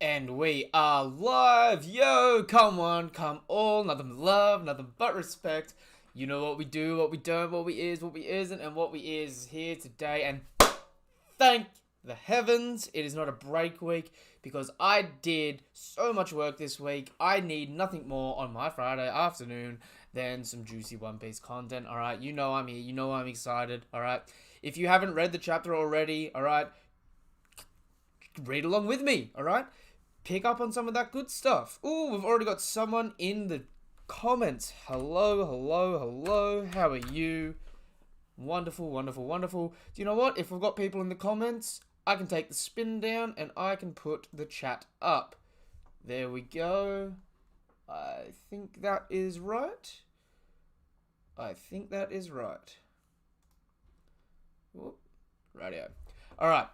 And we are live, yo! Come on, come all, nothing but love, nothing but respect. You know what we do, what we don't, what we is, what we isn't, and what we is here today. And thank the heavens, it is not a break week because I did so much work this week. I need nothing more on my Friday afternoon than some juicy One Piece content. All right, you know I'm here, you know I'm excited. All right, if you haven't read the chapter already, all right, read along with me. All right. Pick up on some of that good stuff. Ooh, we've already got someone in the comments. Hello, hello, hello. How are you? Wonderful, wonderful, wonderful. Do you know what? If we've got people in the comments, I can take the spin down and I can put the chat up. There we go. I think that is right. I think that is right. Whoop. Radio. All right.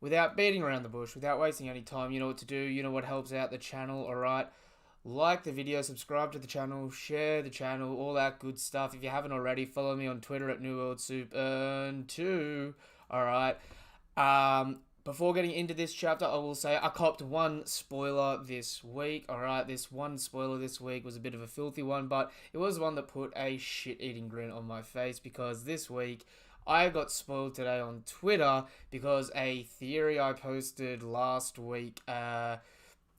Without beating around the bush, without wasting any time, you know what to do, you know what helps out the channel, alright? Like the video, subscribe to the channel, share the channel, all that good stuff. If you haven't already, follow me on Twitter at NewWorldSoup2, alright? Before getting into this chapter, I will say I copped one spoiler this week, alright? This one spoiler this week was a bit of a filthy one, but it was one that put a shit-eating grin on my face because this week I got spoiled today on Twitter because a theory I posted last week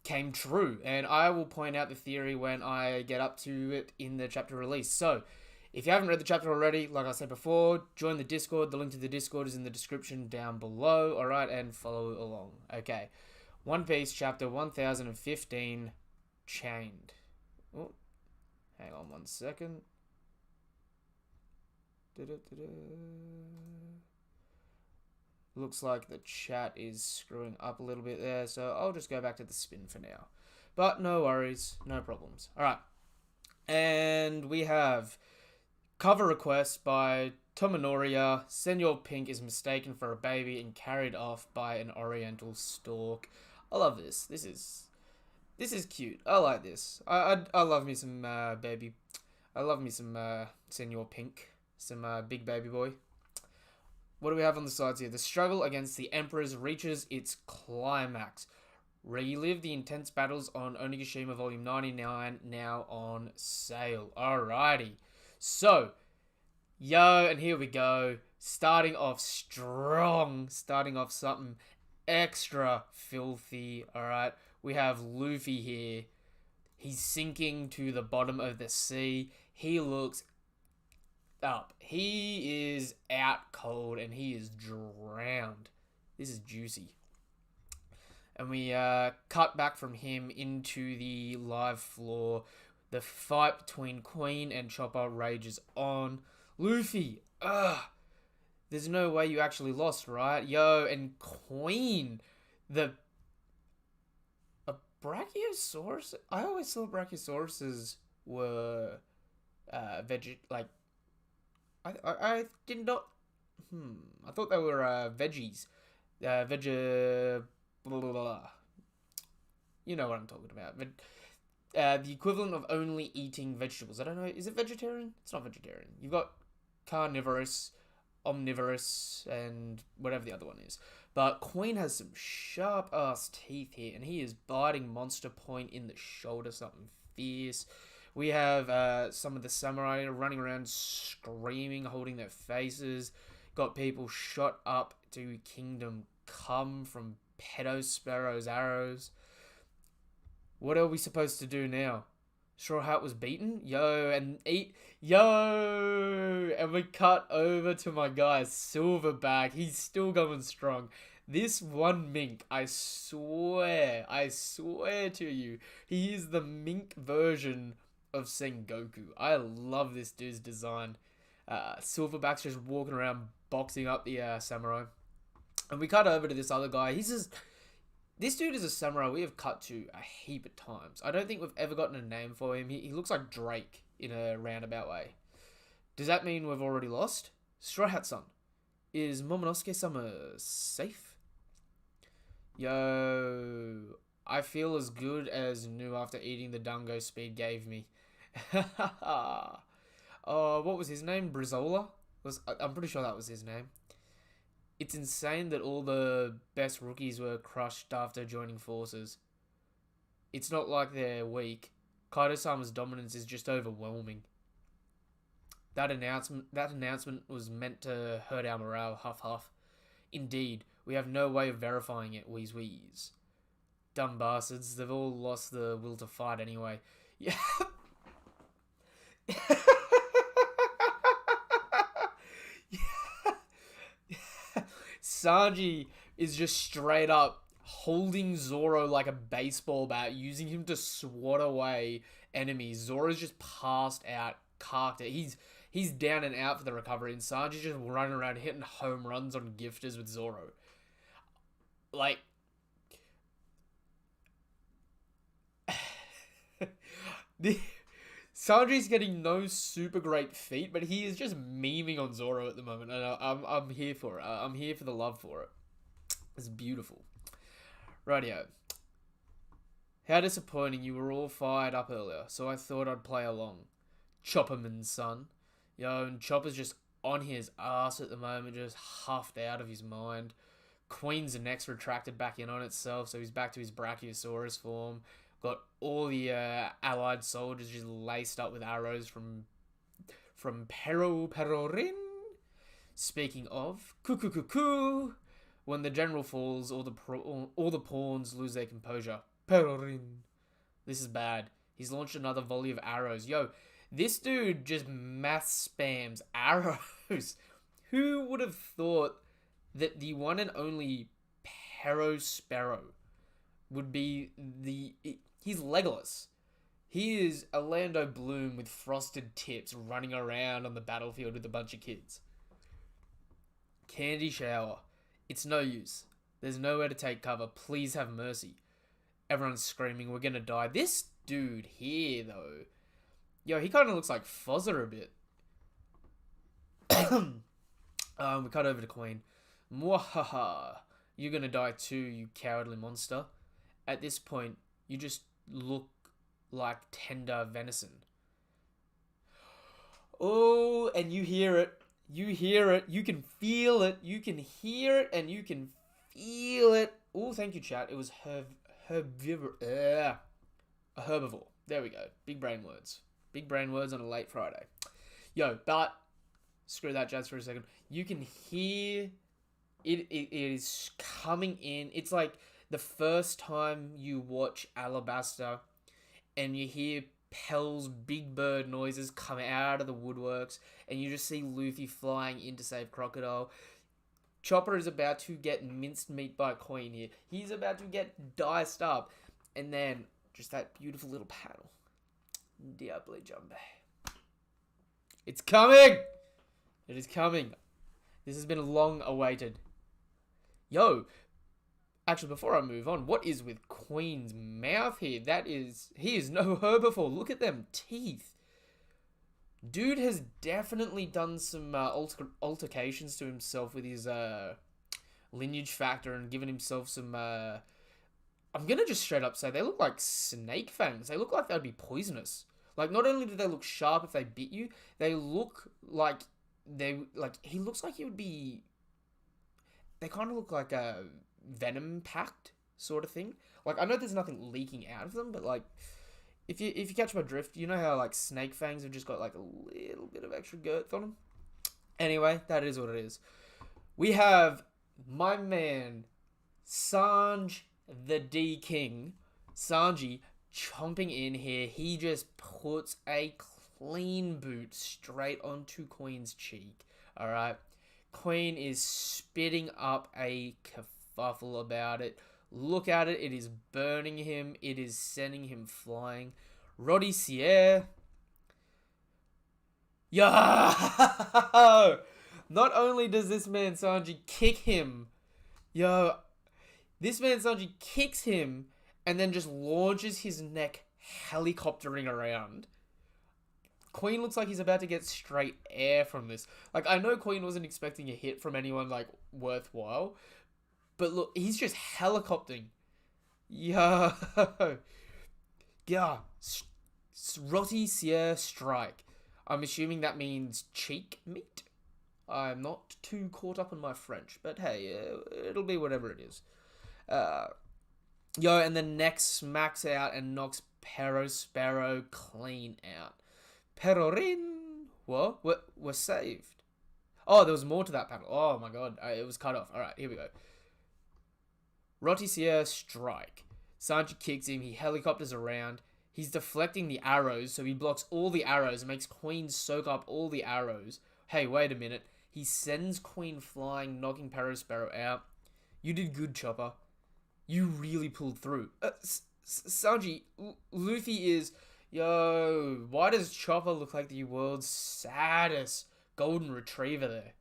came true. And I will point out the theory when I get up to it in the chapter release. So, if you haven't read the chapter already, like I said before, join the Discord. The link to the Discord is in the description down below. Alright, and follow along. Okay. One Piece chapter 1015, Chained. Oh, hang on one second. Looks like the chat is screwing up a little bit there, so I'll just go back to the spin for now. But no worries, no problems. Alright. And we have cover request by Tomonoria. Senor Pink is mistaken for a baby and carried off by an oriental stork. I love this. This is cute. I like this. I love me some baby. I love me some Senor Pink. Some big baby boy. What do we have on the sides here? The struggle against the Emperors reaches its climax. Relive the intense battles on Onigashima Volume 99, now on sale. Alrighty. So, yo, and here we go. Starting off strong. Starting off something extra filthy. Alright. We have Luffy here. He's sinking to the bottom of the sea. He looks up. He is out cold and he is drowned. This is juicy. And we cut back from him into the live floor. The fight between Queen and Chopper rages on. Luffy, there's no way you actually lost, right? Yo, and Queen, the Brachiosaurus. I always thought Brachiosauruses were I did not. I thought they were veggies. Blah, blah, blah. You know what I'm talking about. The equivalent of only eating vegetables. I don't know. Is it vegetarian? It's not vegetarian. You've got carnivorous, omnivorous, and whatever the other one is. But Queen has some sharp ass teeth here, and he is biting Monster Point in the shoulder. Something fierce. We have some of the samurai running around screaming, holding their faces. Got people shot up to Kingdom Come from Pedo Sparrow's arrows. What are we supposed to do now? Straw Hat was beaten? And we cut over to my guy, Silverback. He's still going strong. This one mink, I swear to you, he is the mink version of Sengoku. I love this dude's design. Silverback's just walking around boxing up the samurai. And we cut over to this other guy. This dude is a samurai we have cut to a heap of times. I don't think we've ever gotten a name for him. He looks like Drake in a roundabout way. Does that mean we've already lost? Straw Hat-san, is Momonosuke-sama safe? Yo, I feel as good as new after eating the Dango Speed gave me. What was his name? Brizola? I'm pretty sure that was his name. It's insane that all the best rookies were crushed after joining forces. It's not like they're weak. Kaido-sama's dominance is just overwhelming. That announcement was meant to hurt our morale, huff huff. Indeed, we have no way of verifying it, wheeze wheeze. Dumb bastards, they've all lost the will to fight anyway. Yeah. Sanji is just straight up holding Zoro like a baseball bat, using him to swat away enemies. Zoro's just passed out, carked it. He's down and out for the recovery, and Sanji's just running around hitting home runs on gifters with Zoro. Like, Sanji's getting no super great feat, but he is just memeing on Zoro at the moment, and I'm here for it. I'm here for the love for it. It's beautiful. Rightio. How disappointing, you were all fired up earlier, so I thought I'd play along. Chopperman's son. Yo, and Chopper's just on his ass at the moment, just huffed out of his mind. Queen's neck's retracted back in on itself, so he's back to his Brachiosaurus form. Got all the allied soldiers just laced up with arrows from Perorin. Speaking of, cuckoo. When the general falls, all the pawns lose their composure. Perorin. This is bad. He's launched another volley of arrows. Yo, this dude just mass spams arrows. Who would have thought that the one and only Sparrow would be he's Legolas. He is Orlando Bloom with frosted tips running around on the battlefield with a bunch of kids. Candy shower. It's no use. There's nowhere to take cover. Please have mercy. Everyone's screaming, we're gonna die. This dude here, though. Yo, he kind of looks like Fozzer a bit. We cut over to Queen. Mwahaha. You're gonna die too, you cowardly monster. At this point, you just look like tender venison. Oh, and you hear it. You hear it. You can feel it. You can hear it, and you can feel it. Oh, thank you, chat. It was a herbivore. There we go. Big brain words. Big brain words on a late Friday. Yo, but screw that jazz for a second. You can hear it. It is coming in. It's like the first time you watch Alabasta and you hear Pell's big bird noises come out of the woodworks and you just see Luffy flying in to save Crocodile. Chopper is about to get minced meat by Queen here. He's about to get diced up. And then just that beautiful little panel. Diable Jambe. It's coming! It is coming. This has been long awaited. Yo, actually, before I move on, what is with Queen's mouth here? He is no herbivore. Look at them teeth. Dude has definitely done some altercations to himself with his lineage factor and given himself some... I'm going to just straight up say they look like snake fangs. They look like they'd be poisonous. Like, not only do they look sharp if they bit you, they look like he looks like he would be... They kind of look like a venom packed sort of thing. Like, I know there's nothing leaking out of them, but like, if you catch my drift, you know how like snake fangs have just got like a little bit of extra girth on them. Anyway, that is what it is. We have my man Sanj the D King, Sanji, chomping in here. He just puts a clean boot straight onto Queen's cheek. All right. Queen is spitting up a kerfuffle about it. Look at it. It is burning him. It is sending him flying. Roddy Sierre. Yo! Not only does this man Sanji kick him. Yo. This man Sanji kicks him and then just launches his neck helicoptering around. Queen looks like he's about to get straight air from this. Like, I know Queen wasn't expecting a hit from anyone, like, worthwhile. But look, he's just helicoptering. Yo. Yeah. Roti Sierra Strike. I'm assuming that means cheek meat. I'm not too caught up in my French. But hey, it'll be whatever it is. Yo, and then next smacks out and knocks Pero Sparrow clean out. Perorin. What? We're saved. Oh, there was more to that panel. Oh my god, it was cut off. All right, here we go. Roticia strike. Sanji kicks him. He helicopters around. He's deflecting the arrows, so he blocks all the arrows and makes Queen soak up all the arrows. Hey, wait a minute. He sends Queen flying, knocking Sparrow out. You did good, Chopper. You really pulled through. Sanji, Luffy is... Yo, why does Chopper look like the world's saddest golden retriever there?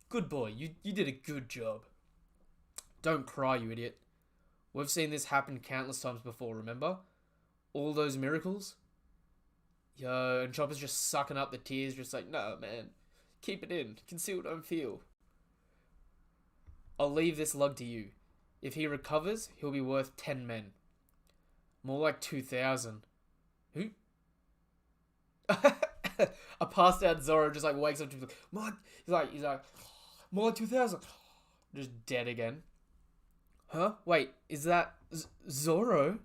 Good boy. You did a good job. Don't cry, you idiot. We've seen this happen countless times before, remember? All those miracles? Yo, and Chopper's just sucking up the tears, just like, no, man. Keep it in. Conceal, don't feel. I'll leave this lug to you. If he recovers, he'll be worth 10 men. More like 2,000. Who? A passed out Zoro just like wakes up to he's like, more like 2,000. Just dead again. Huh? Wait, is that Zoro?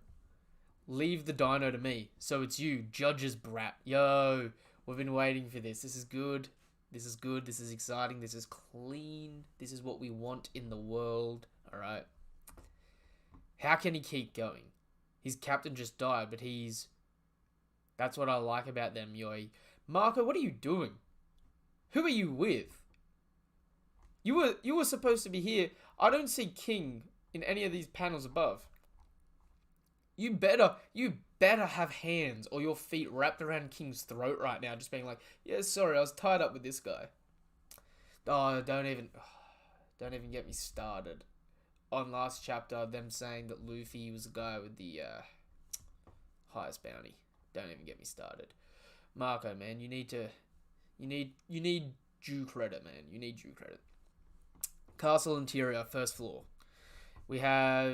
Leave the dino to me. So it's you, Judge's brat. Yo, we've been waiting for this. This is good. This is good. This is exciting. This is clean. This is what we want in the world. Alright. How can he keep going? His captain just died, but he's... That's what I like about them, Yoi. Marco, what are you doing? Who are you with? You were supposed to be here. I don't see King in any of these panels above. You better have hands or your feet wrapped around King's throat right now, just being like, yeah, sorry, I was tied up with this guy. Oh, don't even get me started. On last chapter, them saying that Luffy was the guy with the highest bounty. Don't even get me started. Marco, man, you need due credit, man. You need due credit. Castle interior, first floor. We have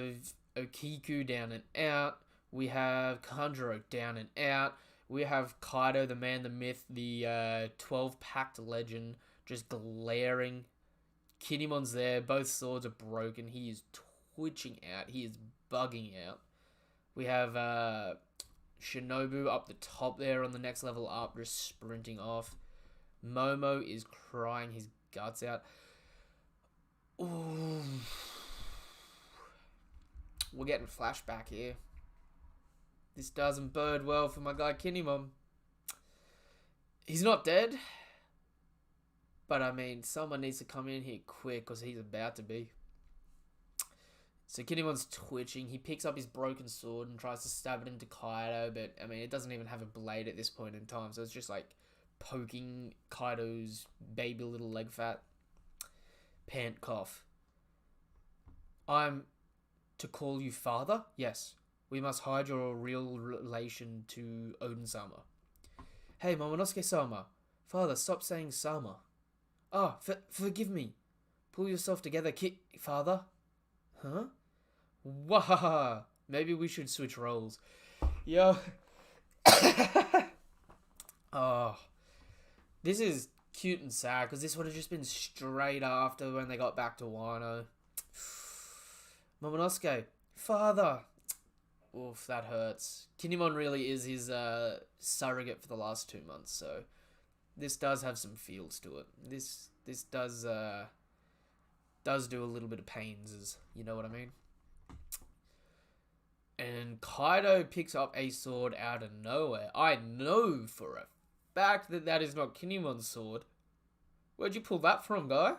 Okiku down and out. We have Kanjuro down and out. We have Kaido, the man, the myth, the 12-packed legend, just glaring. Kinemon's there. Both swords are broken. He is twitching out. He is bugging out. We have Shinobu up the top there on the next level up, just sprinting off. Momo is crying his guts out. Ooh. We're getting flashback here. This doesn't bode well for my guy Kinemon. He's not dead. But I mean, someone needs to come in here quick because he's about to be. So Kinemon's twitching. He picks up his broken sword and tries to stab it into Kaido. But I mean, it doesn't even have a blade at this point in time. So it's just like poking Kaido's baby little leg fat. Pant cough. I'm to call you father? Yes. We must hide your real relation to Odin-sama. Hey, Momonosuke-sama. Father, stop saying Sama. Ah, forgive me. Pull yourself together, father. Huh? Wahaha. Maybe we should switch roles. Yo. Oh. This is cute and sad, because this would have just been straight after when they got back to Wano. Momonosuke. Father. Oof, that hurts. Kinemon really is his surrogate for the last 2 months, so this does have some feels to it. This does do a little bit of pains, you know what I mean? And Kaido picks up a sword out of nowhere. I know for a fact that that is not Kinemon's sword. Where'd you pull that from, guy?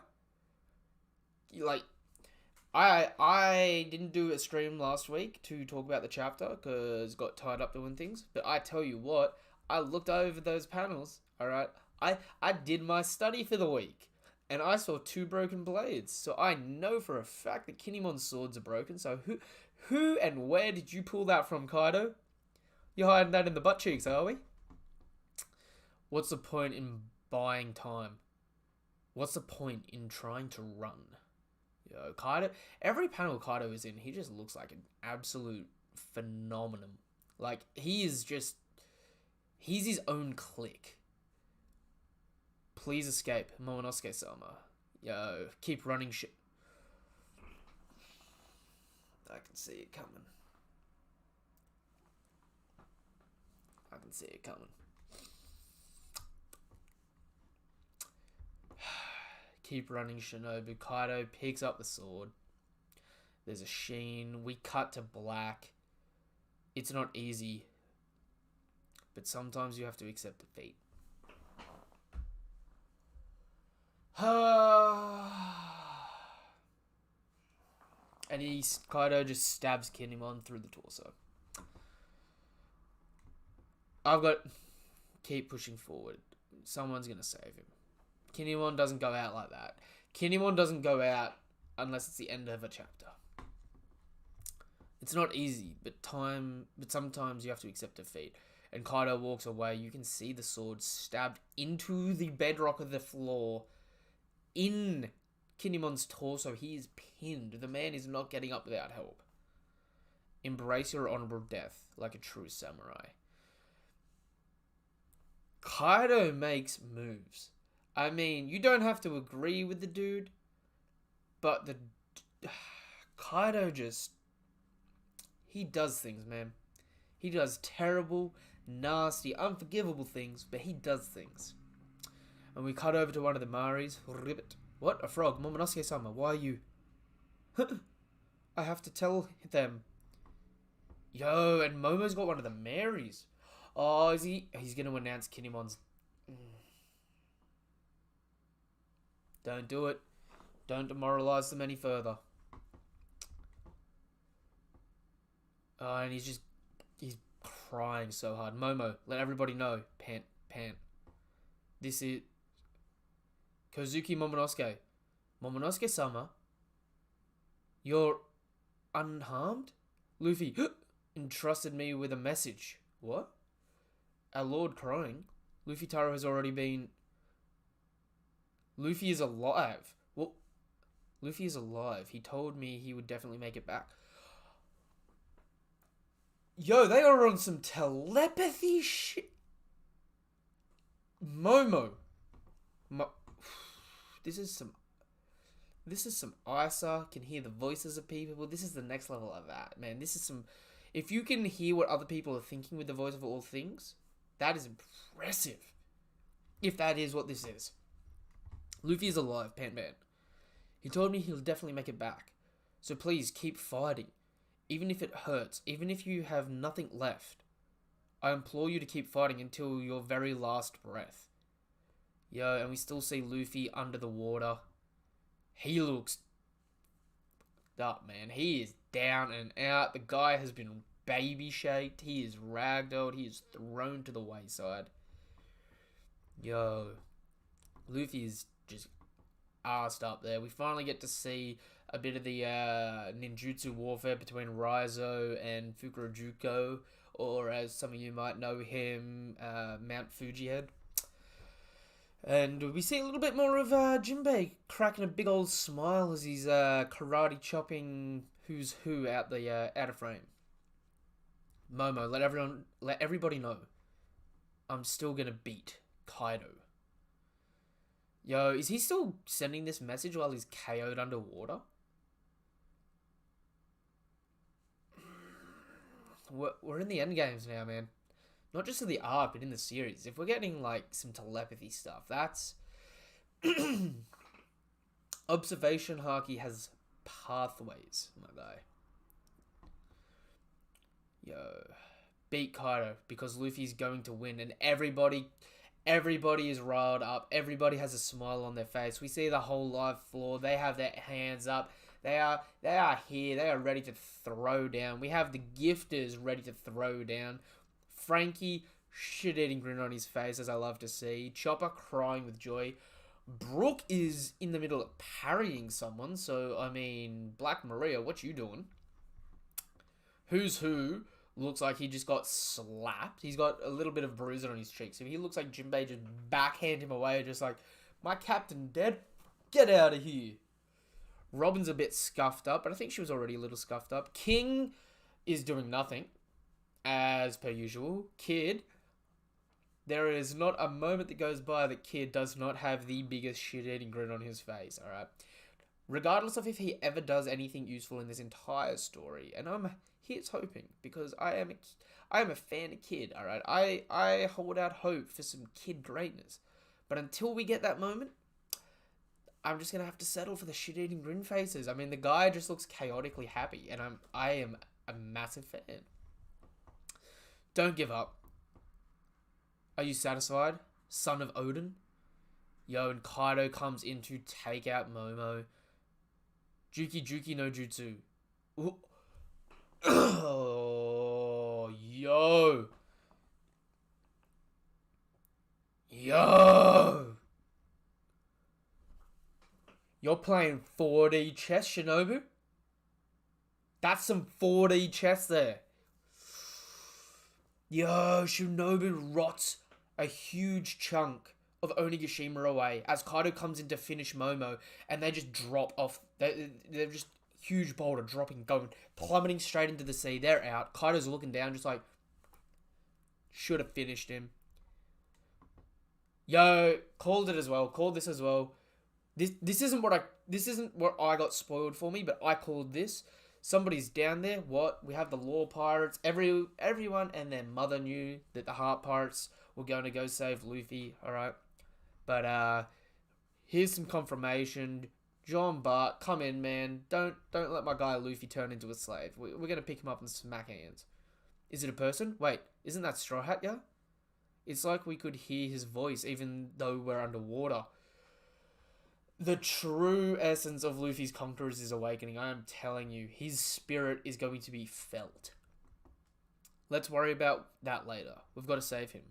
I didn't do a stream last week to talk about the chapter because got tied up doing things. But I tell you what, I looked over those panels, alright? I did my study for the week. And I saw 2 broken blades. So I know for a fact that Kinemon's swords are broken. So who and where did you pull that from, Kaido? You're hiding that in the butt cheeks, are we? What's the point in buying time? What's the point in trying to run? Yo, Kaido, every panel Kaido is in, he just looks like an absolute phenomenon. Like, he's his own clique. Please escape, Momonosuke-sama. Yo, keep running shit. I can see it coming. I can see it coming. Keep running, Shinobu. Kaido picks up the sword. There's a sheen. We cut to black. It's not easy. But sometimes you have to accept defeat. And Kaido just stabs Kinemon through the torso. Keep pushing forward. Someone's going to save him. Kinemon doesn't go out like that. Kinemon doesn't go out unless it's the end of a chapter. It's not easy, but sometimes you have to accept defeat. And Kaido walks away. You can see the sword stabbed into the bedrock of the floor in Kinemon's torso. He is pinned. The man is not getting up without help. Embrace your honorable death like a true samurai. Kaido makes moves. I mean, you don't have to agree with the dude, but Kaido he does things, man. He does terrible, nasty, unforgivable things, but he does things. And we cut over to one of the Maris. Ribbit. What? A frog. Momonosuke-sama, why are you... I have to tell them. Yo, and Momo's got one of the Marys. Oh, is he? He's going to announce Kinemon's... Don't do it. Don't demoralize them any further. Oh, and he's crying so hard. Momo, let everybody know. Pant. This is... Kozuki Momonosuke. Momonosuke-sama? You're unharmed? Luffy entrusted me with a message. What? Our lord crying? Luffy Taro has already been... Luffy is alive. Well, Luffy is alive. He told me he would definitely make it back. Yo, they are on some telepathy shit. Momo. This is some Isa. Can hear the voices of people. This is the next level of that, man. This is some... If you can hear what other people are thinking with the voice of all things, that is impressive. If that is what this is. Luffy is alive, Pant-Man. He told me he'll definitely make it back. So please, keep fighting. Even if it hurts. Even if you have nothing left. I implore you to keep fighting until your very last breath. Yo, and we still see Luffy under the water. He looks up, man. He is down and out. The guy has been baby shaked. He is ragdolled. He is thrown to the wayside. Yo, Luffy is just arsed up there. We finally get to see a bit of the ninjutsu warfare between Raizo and Fukurojuko, or as some of you might know him, Mount Fujihead. And we see a little bit more of Jinbei cracking a big old smile as he's karate chopping who's who out of frame. Momo, let everybody know, I'm still gonna beat Kaido. Yo, is he still sending this message while he's KO'd underwater? We're in the end games now, man. Not just in the arc, but in the series. If we're getting, like, some telepathy stuff, that's... Observation Haki has pathways, my guy. Yo. Beat Kaido, because Luffy's going to win, and everybody is riled up. Everybody has a smile on their face. We see the whole live floor. They have their hands up. They are here. They are ready to throw down. We have the gifters ready to throw down. Frankie, shit-eating grin on his face, as I love to see. Chopper crying with joy. Brook is in the middle of parrying someone. So, I mean, Black Maria, what you doing? Who's who looks like he just got slapped. He's got a little bit of bruising on his cheek. So he looks like Jinbei just backhand him away. Just like, my captain dead. Get out of here. Robin's a bit scuffed up, but I think she was already a little scuffed up. King is doing nothing, as per usual. Kid, there is not a moment that goes by that Kid does not have the biggest shit-eating grin on his face, alright? regardless of if he ever does anything useful in this entire story. And here's hoping, because I am a fan of Kid, alright? I hold out hope for some Kid greatness. But until we get that moment, I'm just gonna have to settle for the shit-eating grin faces. I mean, the guy just looks chaotically happy, and I am a massive fan. Don't give up. Are you satisfied? Son of Odin? Yo, and Kaido comes in to take out Momo. Juki Juki no Jutsu. Ooh. Oh, yo. Yo. You're playing 4D chess, Shinobu? That's some 4D chess there. Yo, Shinobu rots a huge chunk of Onigashima away as Kaido comes in to finish Momo, and they just drop off. They're just huge boulder dropping, going, plummeting straight into the sea. They're out. Kaido's looking down, just like, should have finished him. Yo, called it as well. Called this as well. This isn't what I got spoiled for me, but I called this. Somebody's down there. What? We have the Law Pirates. Everyone and their mother knew that the Heart Pirates were going to go save Luffy. All right, but here's some confirmation. John Bart, come in, man. Don't let my guy Luffy turn into a slave. We're gonna pick him up and smack hands. Is it a person? Wait, isn't that Straw Hat? Yeah. It's like we could hear his voice even though we're underwater. The true essence of Luffy's conquerors is awakening. I am telling you, his spirit is going to be felt. Let's worry about that later. We've got to save him.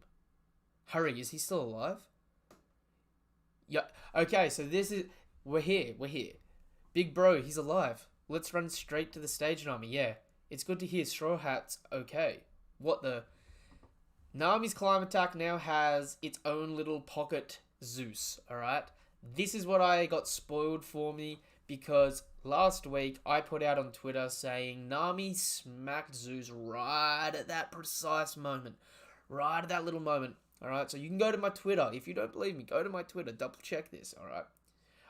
Hurry, is he still alive? Yeah. Okay, so we're here. Big bro, he's alive. Let's run straight to the stage, Nami. Yeah, it's good to hear Straw Hat's okay. What the? Nami's climb attack now has its own little pocket Zeus, alright? This is what I got spoiled for me, because last week I put out on Twitter saying Nami smacked Zeus right at that precise moment. Right at that little moment. Alright, so you can go to my Twitter. If you don't believe me, go to my Twitter. Double check this, alright?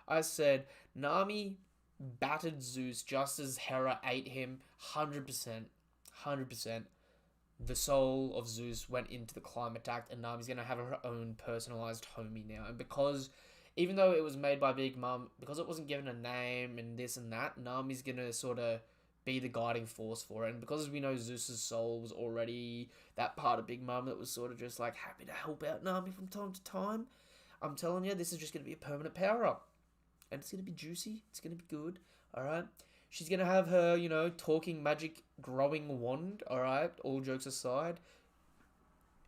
I said Nami battered Zeus just as Hera ate him. 100%. 100%. The soul of Zeus went into the climb attack, and Nami's going to have her own personalized homie now. And because, even though it was made by Big Mom, because it wasn't given a name and this and that, Nami's going to sort of be the guiding force for it. And because we know Zeus's soul was already that part of Big Mom that was sort of just like happy to help out Nami from time to time, I'm telling you, this is just going to be a permanent power-up. And it's going to be juicy. It's going to be good. Alright? She's going to have her, talking magic growing wand. Alright? All jokes aside.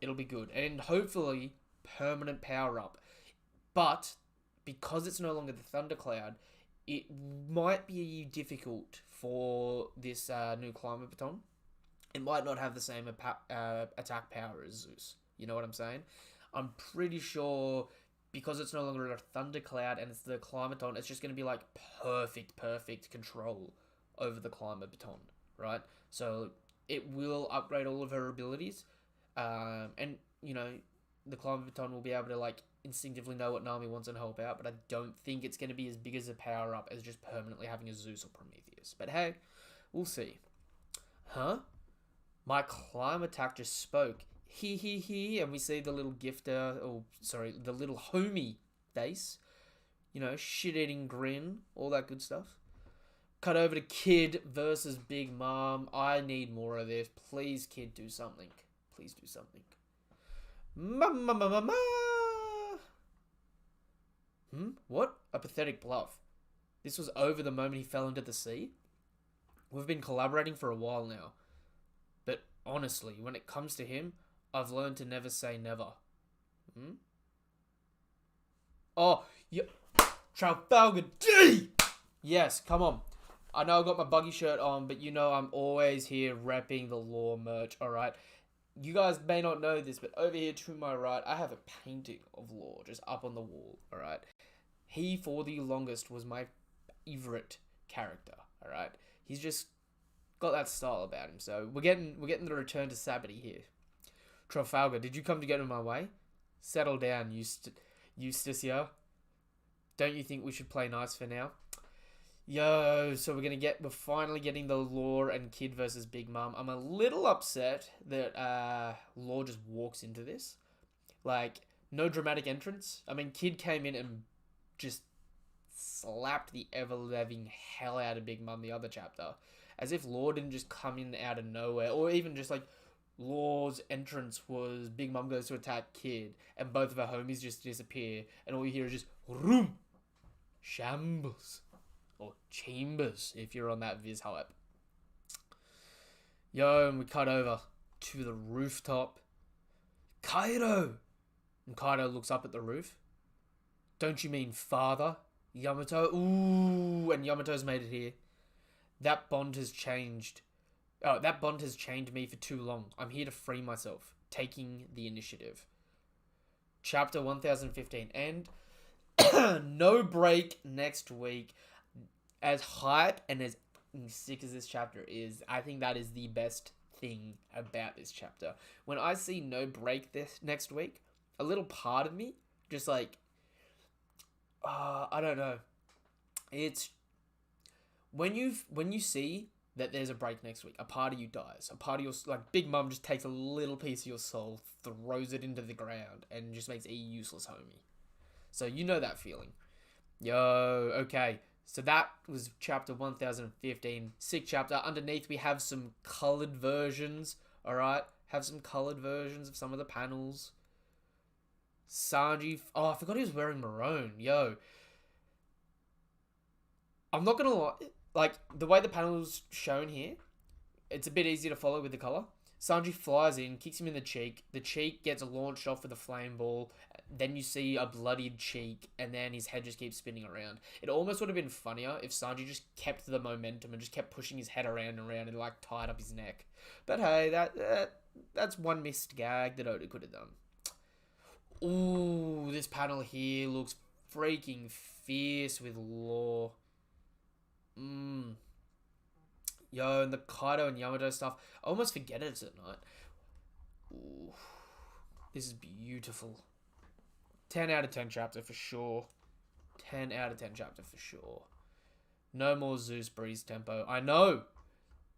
It'll be good. And hopefully, permanent power-up. But, because it's no longer the Thundercloud, it might be difficult for this new Climber Baton. It might not have the same attack power as Zeus. You know what I'm saying? I'm pretty sure, because it's no longer a Thundercloud and it's the Climber Baton, it's just going to be like perfect control over the Climber Baton, right? So it will upgrade all of her abilities, and the Climber Baton will be able to like instinctively know what Nami wants and help out. But I don't think it's going to be as big as a power up as just permanently having a Zeus or Prometheus. But hey, we'll see. Huh? My climb attack just spoke. He, and we see the little the little homie face. Shit-eating grin, all that good stuff. Cut over to Kid versus Big Mom. I need more of this. Please, Kid, do something. Please do something. Ma. What? A pathetic bluff. This was over the moment he fell into the sea? We've been collaborating for a while now. But honestly, when it comes to him, I've learned to never say never. Oh, yeah. Trafalgar D! Yes, come on. I know I've got my buggy shirt on, but I'm always here repping the Law merch, alright? You guys may not know this, but over here to my right, I have a painting of Law just up on the wall, alright? He, for the longest, was my favorite character, alright? He's just got that style about him, so we're getting the return to Sabbaty here. Trafalgar, did you come to get in my way? Settle down, Eustacia. Don't you think we should play nice for now? Yo, so we're finally getting the Law and Kid versus Big Mom. I'm a little upset that Law just walks into this. Like, no dramatic entrance. I mean, Kid came in and just slapped the ever living hell out of Big Mum the other chapter. As if Law didn't just come in out of nowhere, or even just like Law's entrance was Big Mum goes to attack Kid, and both of her homies just disappear, and all you hear is just room, shambles, or chambers if you're on that Viz hype. Yo, and we cut over to the rooftop. Kaido! And Kaido looks up at the roof. Don't you mean father? Yamato? Ooh, and Yamato's made it here. That bond has changed. Oh, that bond has chained me for too long. I'm here to free myself. Taking the initiative. Chapter 1015. And no break next week. As hype and as sick as this chapter is, I think that is the best thing about this chapter. When I see no break this next week, a little part of me just like, I don't know. It's when you see that there's a break next week, a part of you dies. A part of your like Big Mum just takes a little piece of your soul, throws it into the ground, and just makes a useless homie. So you know that feeling. Yo, okay. So that was chapter 1015. Sick chapter. Underneath we have some colored versions. Alright? Have some colored versions of some of the panels. Sanji. Oh, I forgot he was wearing maroon. Yo. I'm not gonna lie. Like, the way the panel's shown here, it's a bit easier to follow with the color. Sanji flies in, kicks him in the cheek. The cheek gets launched off with a flame ball. Then you see a bloodied cheek, and then his head just keeps spinning around. It almost would have been funnier if Sanji just kept the momentum and just kept pushing his head around and around and like tied up his neck. But hey, that's one missed gag that Oda could have done. Ooh, this panel here looks freaking fierce with Law. Yo, and the Kaido and Yamato stuff. I almost forget it at night. Ooh, this is beautiful. 10 out of 10 chapter for sure. 10 out of 10 chapter for sure. No more Zeus breeze tempo. I know.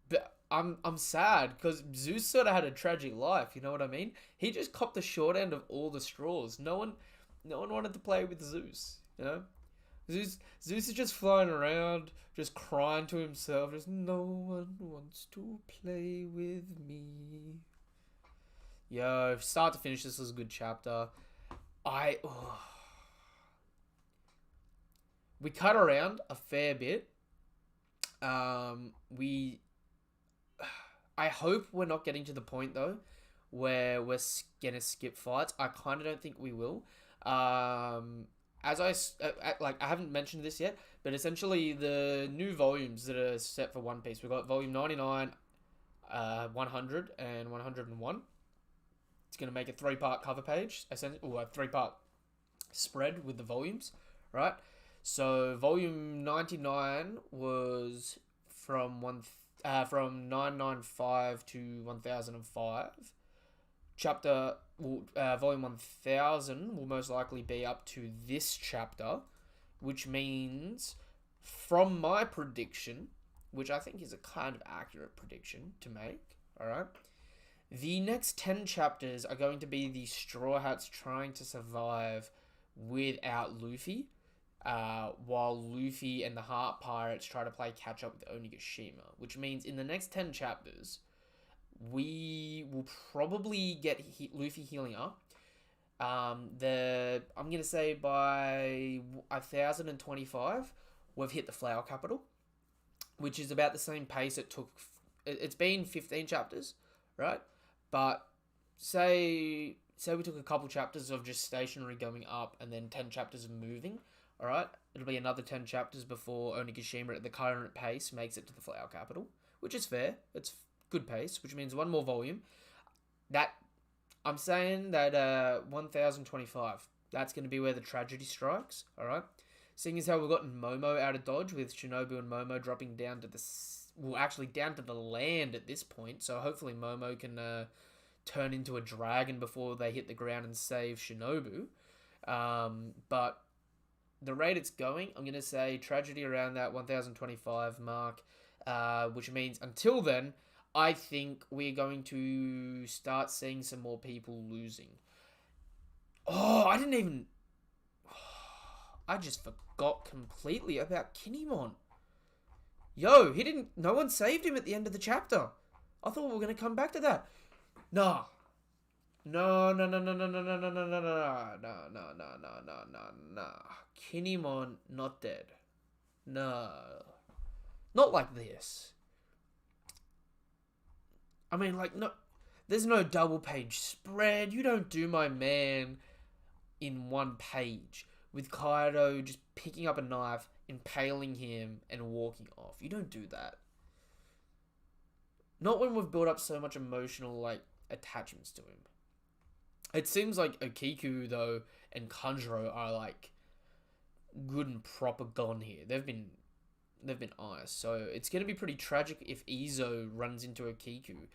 But I'm sad because Zeus sort of had a tragic life, you know what I mean? He just copped the short end of all the straws. No one wanted to play with Zeus, you know? Zeus is just flying around, just crying to himself, just no one wants to play with me. Yo, start to finish, this was a good chapter. We cut around a fair bit. I hope we're not getting to the point though where we're gonna skip fights. I kind of don't think we will. As I haven't mentioned this yet, but essentially the new volumes that are set for One Piece, we've got volume 99, 100, and 101. It's going to make a 3-part cover page, or a 3-part spread with the volumes, right? So volume 99 was from 995 to 1005. Volume 1000 will most likely be up to this chapter, which means, from my prediction, which I think is a kind of accurate prediction to make, alright, the next 10 chapters are going to be the Straw Hats trying to survive without Luffy, while Luffy and the Heart Pirates try to play catch up with Onigashima, which means in the next 10 chapters, we will probably get Luffy healing up. I'm gonna say by 1025, we've hit the Flower Capital, which is about the same pace it took. It's been 15 chapters, right? But say we took a couple chapters of just stationary going up, and then 10 chapters of moving. All right, it'll be another 10 chapters before Onigashima at the current pace makes it to the Flower Capital, which is fair. It's good pace, which means one more volume. That I'm saying that 1025. That's going to be where the tragedy strikes. All right. Seeing as how we've gotten Momo out of Dodge, with Shinobu and Momo dropping down to down to the land at this point. So hopefully Momo can turn into a dragon before they hit the ground and save Shinobu. But the rate it's going, I'm going to say tragedy around that 1025 mark, which means until then, I think we're going to start seeing some more people losing. Oh, I didn't even... I just forgot completely about Kinemon. Yo, he didn't... No one saved him at the end of the chapter. I thought we were going to come back to that. Nah. No. Kinemon not dead. No. Not like this. I mean, like, no... There's no double page spread. You don't do my man in one page with Kaido just picking up a knife, impaling him, and walking off. You don't do that. Not when we've built up so much emotional, like, attachments to him. It seems like Okiku, though, and Kanjuro are, like, good and proper gone here. They've been ice. So it's going to be pretty tragic if Izo runs into Okiku.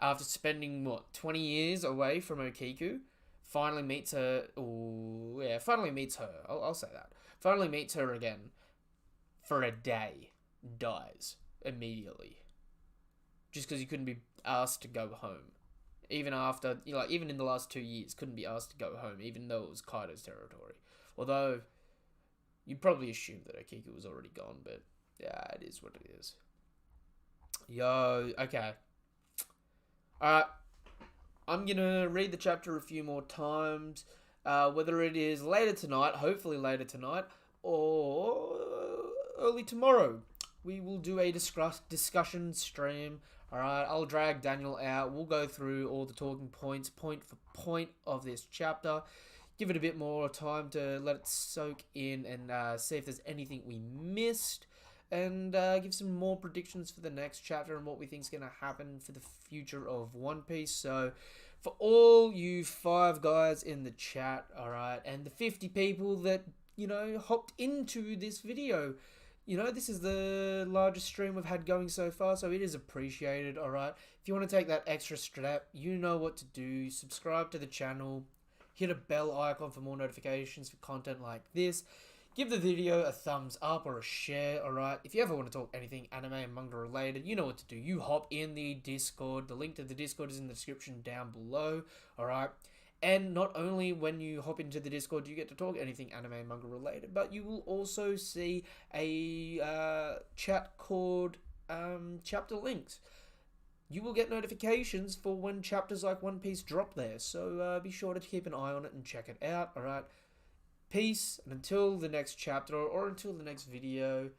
After spending, 20 years away from Okiku, finally meets her. Oh, yeah, finally meets her. I'll say that. Finally meets her again for a day. Dies immediately. Just because he couldn't be asked to go home. Even after, even in the last 2 years, couldn't be asked to go home, even though it was Kaido's territory. Although, you'd probably assume that Okiku was already gone, but yeah, it is what it is. Yo, okay. Alright, I'm going to read the chapter a few more times, whether it is later tonight, hopefully later tonight, or early tomorrow. We will do a discussion stream. Alright, I'll drag Daniel out. We'll go through all the talking points, point for point of this chapter. Give it a bit more time to let it soak in and see if there's anything we missed. And give some more predictions for the next chapter and what we think is going to happen for the future of One Piece. So, for all you 5 guys in the chat, alright, and the 50 people that, hopped into this video, this is the largest stream we've had going so far, so it is appreciated, alright? If you want to take that extra step, you know what to do. Subscribe to the channel, hit a bell icon for more notifications for content like this. Give the video a thumbs up or a share, alright? If you ever want to talk anything anime and manga related, you know what to do. You hop in the Discord. The link to the Discord is in the description down below, alright? And not only when you hop into the Discord do you get to talk anything anime and manga related, but you will also see a chat called Chapter Links. You will get notifications for when chapters like One Piece drop there, so be sure to keep an eye on it and check it out, alright? Peace, and until the next chapter, or until the next video,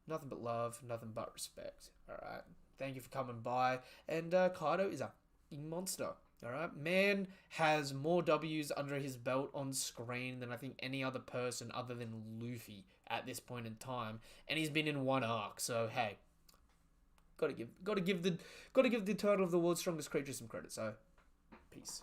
nothing but love, nothing but respect, alright? Thank you for coming by, and Kaido is a monster, alright? Man has more W's under his belt on screen than I think any other person other than Luffy at this point in time, and he's been in one arc, so hey, gotta give the title of the world's strongest creature some credit, so peace.